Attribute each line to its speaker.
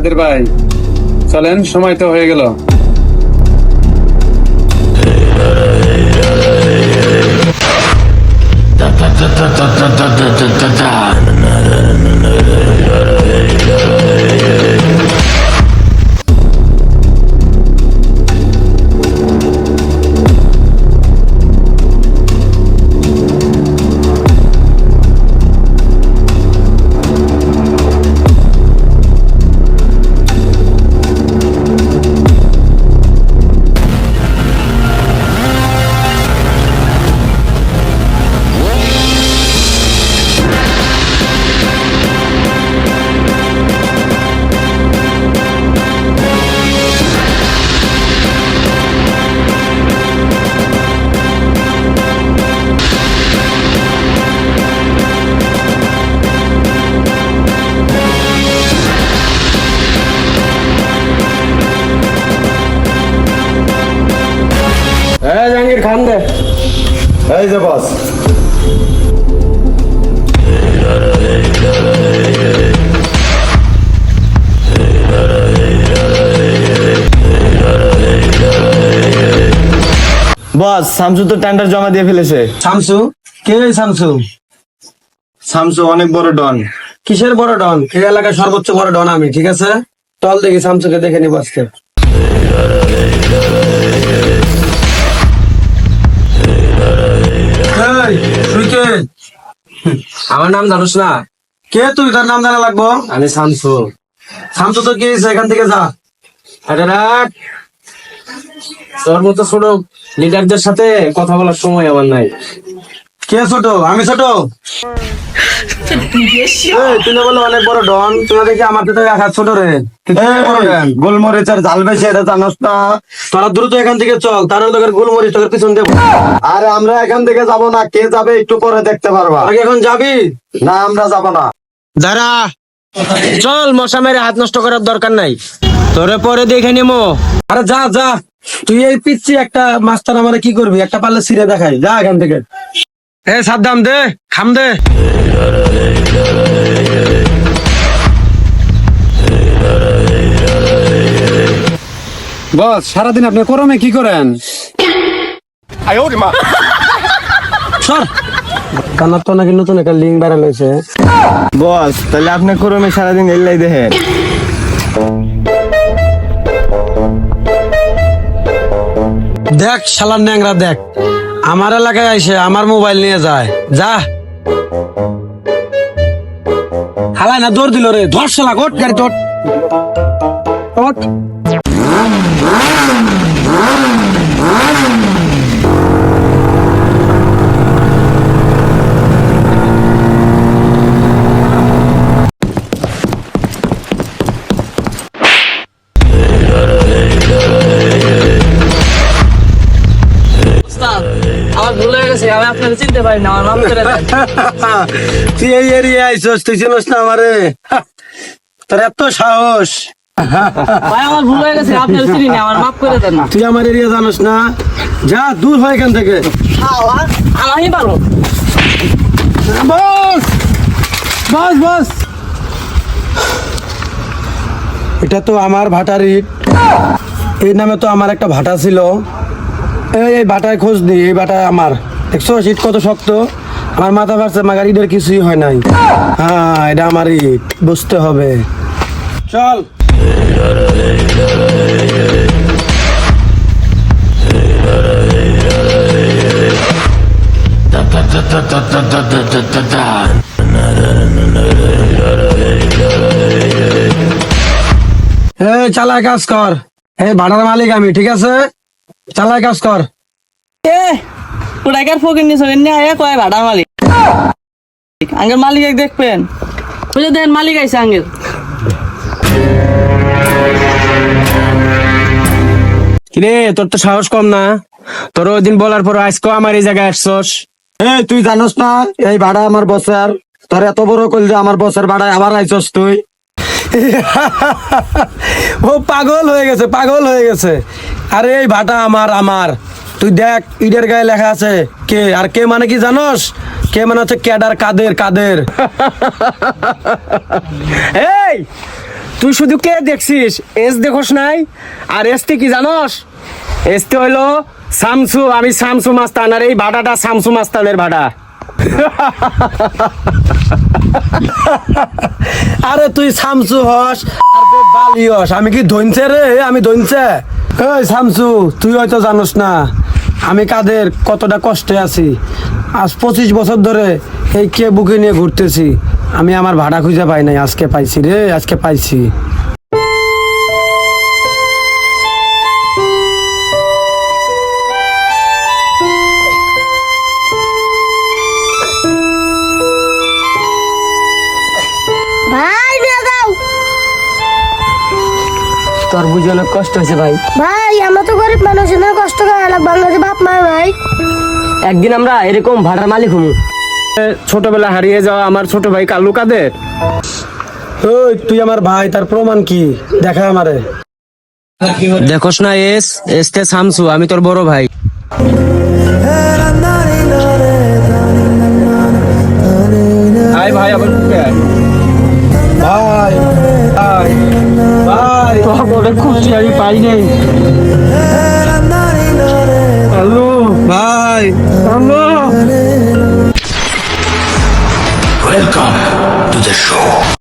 Speaker 1: কাদের ভাই, চলেন, সময় তো হয়ে গেল।
Speaker 2: জাহাঙ্গীর খান দে,
Speaker 3: এই যে বস। বস, শামসু তো টেন্ডার জমা দিয়ে ফেলেছে।
Speaker 2: শামসু? কে ওই শামসু?
Speaker 3: শামসু অনেক বড় ডন।
Speaker 2: কিসের বড় ডন? এই এলাকার সর্বোচ্চ বড় ডন আমি, ঠিক আছে? চল দেখি শামসুকে, দেখে নিব আজকে। এই, তুই কে? আমার নাম জানোস না? কে তুই? তার নাম জানা লাগবো? আমি শামসু। শামসু তো কি হয়েছে? এখান থেকে যা। আরে রাখ, তোর মতো ছোট লিডারদের সাথে কথা বলার সময় আমার নাই। কে ছোট? আমি ছোট? তুই না বলে অনেক বড় ডন, তুই দেখি আমার তো এক হাত ছোট রে।
Speaker 3: গোলমরিচের ঝাল বেশি, এটা জানোস না?
Speaker 2: তোরা দ্রুত এখান থেকে চল, তার তোকে গোলমরিচ তোকে পিছন দেবো।
Speaker 3: আরে আমরা এখান থেকে যাব না, কে যাবে একটু পরে দেখতে পারবা।
Speaker 2: আগে এখন যাবি?
Speaker 3: না, আমরা যাব না।
Speaker 2: দাঁড়া, চল, মশা মেরে হাত নষ্ট করার দরকার নাই, তোরে পরে দেখে নিমো। আরে যা যা, তুই এই পিচ্ছি একটা মাস্টার আমারে কি করবি? একটা পারলে ছিঁড়ে দেখাই, যা এখান থেকে। এ সাদ্দাম দে, খাম দে।
Speaker 1: বস, সারাদিন আপনি করমে কি করেন?
Speaker 2: সর, কানার তো নাকি নতুন একটা লিঙ্ক বেড়া লইছে।
Speaker 3: বস, তাহলে আপনি করমে সারাদিন এলাই দেখেন।
Speaker 2: দেখ শালার ন্যাংরা, দেখ আমার এলাকায় আইসে আমার মোবাইল নিয়ে যায়। যা, হালাই না দৌড় দিল রে, ধর শালা, ওঠ গাড়ি তোট ওঠ।
Speaker 4: আমার ভুল হয়ে গেছে, আমি আপনাকে চিনতে পারি না, আমার নাম করে দেন।
Speaker 2: তুই এই এরিয়া আইসস, তুই চিনস না আমারে? তোর এত সাহস?
Speaker 4: ভাই আমার ভুল হয়ে গেছে, আপনার চিনি না, আমার মাফ করে দেন।
Speaker 2: তুই আমার এরিয়া জানোস না? যা দূর হয় এখান থেকে।
Speaker 4: আমারই পারো।
Speaker 2: বস বস বস, এটা তো আমার ভাটার ইট। এই নামে তো আমার একটা ভাটা ছিল। এই ভাটায় খোঁজ দি, এই ভাটা আমার। দেখছো ইট কত শক্ত? আমার মাথা ভাবছে মাগার ইটের কিছুই হয় নাই। হ্যাঁ, এটা আমার ইট, বুঝতে হবে। চল। চালায় কাজ কর। ভাড়ার মালিক আমি, ঠিক আছে? চালায় কাজ কর।
Speaker 4: ওটাকার ফকির নিয়ে চলেন না, কয় ভাড়া মালিক। আঙ্গের মালিক এক দেখবেন, বুঝে দেন মালিক আইসে আঙ্গের।
Speaker 2: কিরে, তোর তো সাহস কম না? তোর ওই দিন বলার পর আজকেও আমার এই জায়গায় আসছস।
Speaker 3: এই তুই জানোস না এই ভাড়া আমার বসের? তোর এত বড় কইল যে আমার বসের ভাড়ায় আবার আইছস তুই?
Speaker 2: ও পাগল হয়ে গেছে, পাগল হয়ে গেছে। আরে এই ভাটা আমার, আমার। তুই দেখ ইটের গায়ে লেখা আছে কে, আর কে মানে কি জানোস? কে মানে হচ্ছে ক্যাডার, কাদের, কাদের। এই
Speaker 5: তুই শুধু কে দেখছিস, এস দেখোস নাই? আর এসতে কি জানোস? এসতে হইলো শামসু, আমি শামসু মাস্তান, আর এই ভাড়াটা শামসু মাস্তানের ভাড়া।
Speaker 3: আরে তুই শামসু হস আর তুই বালি হস, আমি কি ধনছে রে? আমি ধনছে? এই শামসু, তুই হয়তো জানোস না আমি কাদের কতটা কষ্টে আছি। আজ 25 বছর ধরে এই কে বুকে নিয়ে ঘুরতেছি, আমি আমার ভাড়া খুঁজে পাই নাই, আজকে পাইছি রে, আজকে পাইছি।
Speaker 6: ভাই নিয়ে যাও।
Speaker 5: তোর বুঝে অনেক কষ্ট হয়েছে ভাই।
Speaker 6: ভাই আমরা তো গরিব মানুষ না, কষ্ট করে লাগবে, আমরা যে বাপ মায় ভাই।
Speaker 5: একদিন আমরা এরকম ভাড়ার মালিক হবো। ছোটবেলা হারিয়ে যাওয়া আমার ছোট ভাই কালু কাদের।
Speaker 3: ওই তুই আমার ভাই, তার প্রমাণ কি? দেখা আমারে।
Speaker 5: দেখোস না এসতে শামসু, আমি তোর বড় ভাই।
Speaker 1: আয় ভাই আবার ঢুকে আয়।
Speaker 3: ভাই ভাই ভাই,
Speaker 5: তোর খুশি আমি পাই নাই।
Speaker 3: ভাই